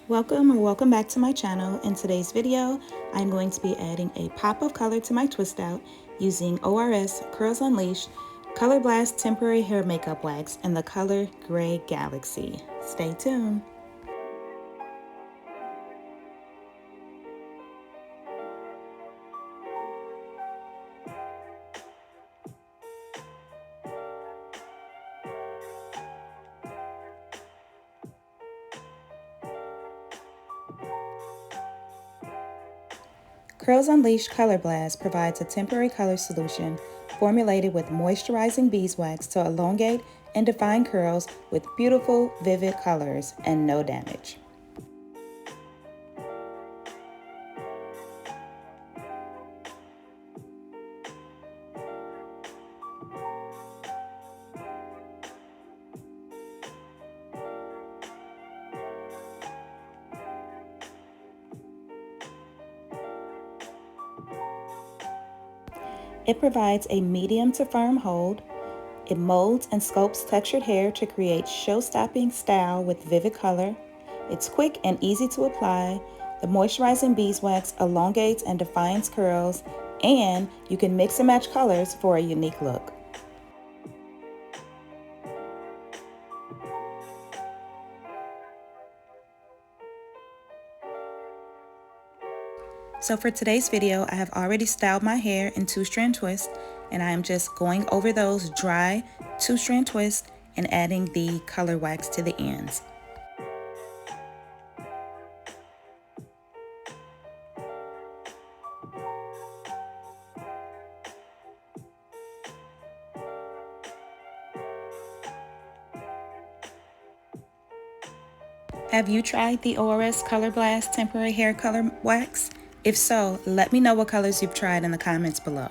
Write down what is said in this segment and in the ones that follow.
Welcome back to my channel. In today's video, I'm going to be adding a pop of color to my twist out using ORS Curls Unleashed Color Blast Temporary Hair Makeup Wax in the color Gray Galaxy. Stay tuned. Curls Unleashed Color Blast provides a temporary color solution formulated with moisturizing beeswax to elongate and define curls with beautiful, vivid colors and no damage. It provides a medium to firm hold. It molds and sculpts textured hair to create show-stopping style with vivid color. It's quick and easy to apply. The moisturizing beeswax elongates and defines curls, and you can mix and match colors for a unique look. So for today's video, I have already styled my hair in 2-strand twists, and I am just going over those dry 2-strand twists and adding the color wax to the ends. Have you tried the ORS Color Blast Temporary Hair Color Wax? If so, let me know what colors you've tried in the comments below.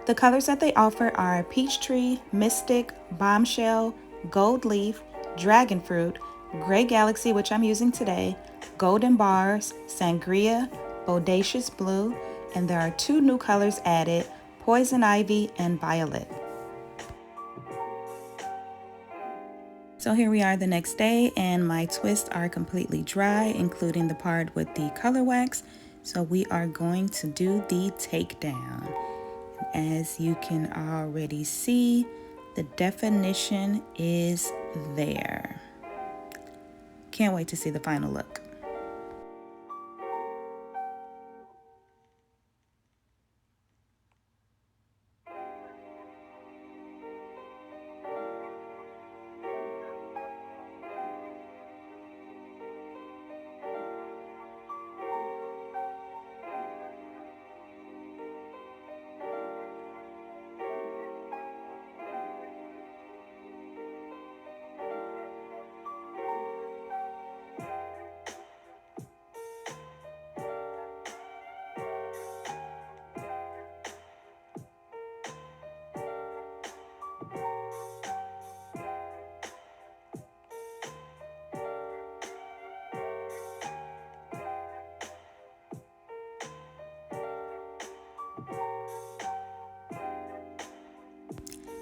The colors that they offer are Peachtree, Mystic, Bombshell, Gold Leaf, Dragon Fruit, Gray Galaxy, which I'm using today, Golden Bars, Sangria, Bodacious Blue, and there are 2 new colors added, Poison Ivy and Violet. So here we are the next day, and my twists are completely dry, including the part with the color wax. So we are going to do the takedown. As you can already see, the definition is there. Can't wait to see the final look.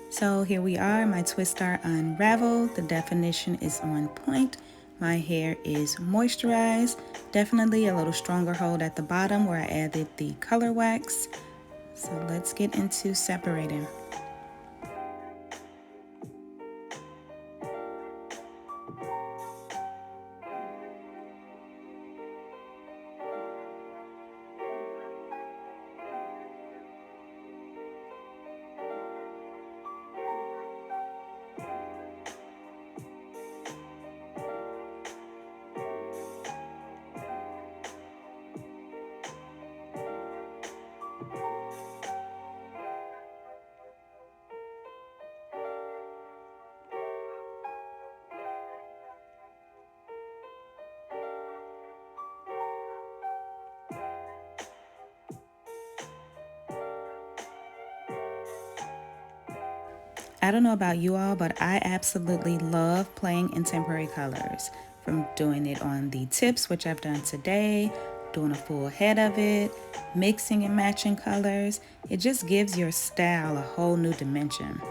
So here we are, my twists are unraveled. The definition is on point. My hair is moisturized. Definitely a little stronger hold at the bottom where I added the color wax. So let's get into separating. I don't know about you all, but I absolutely love playing in temporary colors. From doing it on the tips, which I've done today, doing a full head of it, mixing and matching colors. It just gives your style a whole new dimension.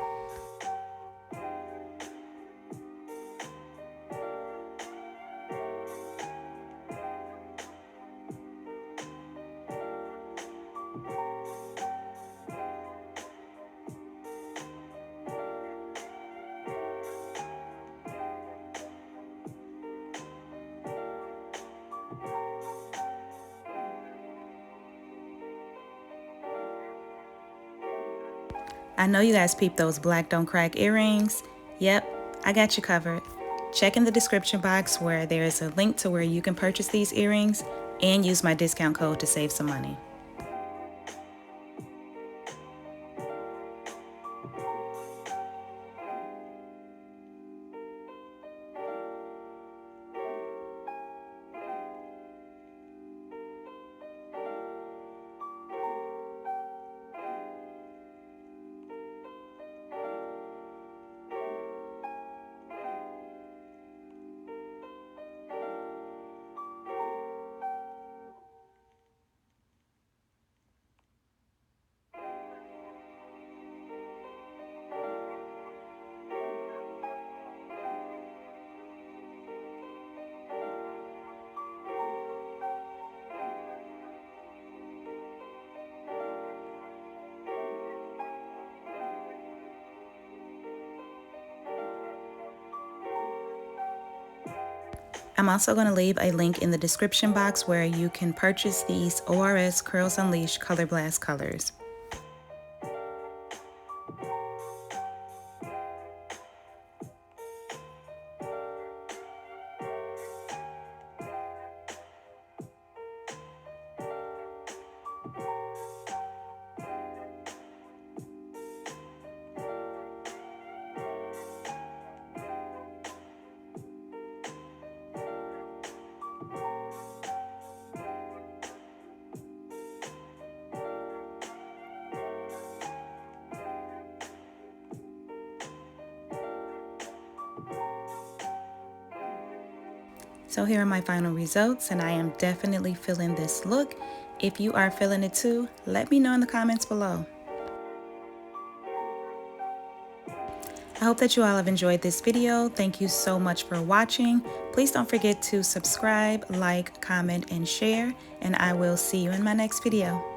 I know you guys peeped those black don't crack earrings. Yep, I got you covered. Check in the description box where there is a link to where you can purchase these earrings and use my discount code to save some money. I'm also going to leave a link in the description box where you can purchase these ORS Curls Unleashed Color Blast colors. So here are my final results, and I am definitely feeling this look. If you are feeling it too, let me know in the comments below. I hope that you all have enjoyed this video. Thank you so much for watching. Please don't forget to subscribe, like, comment, and share, and I will see you in my next video.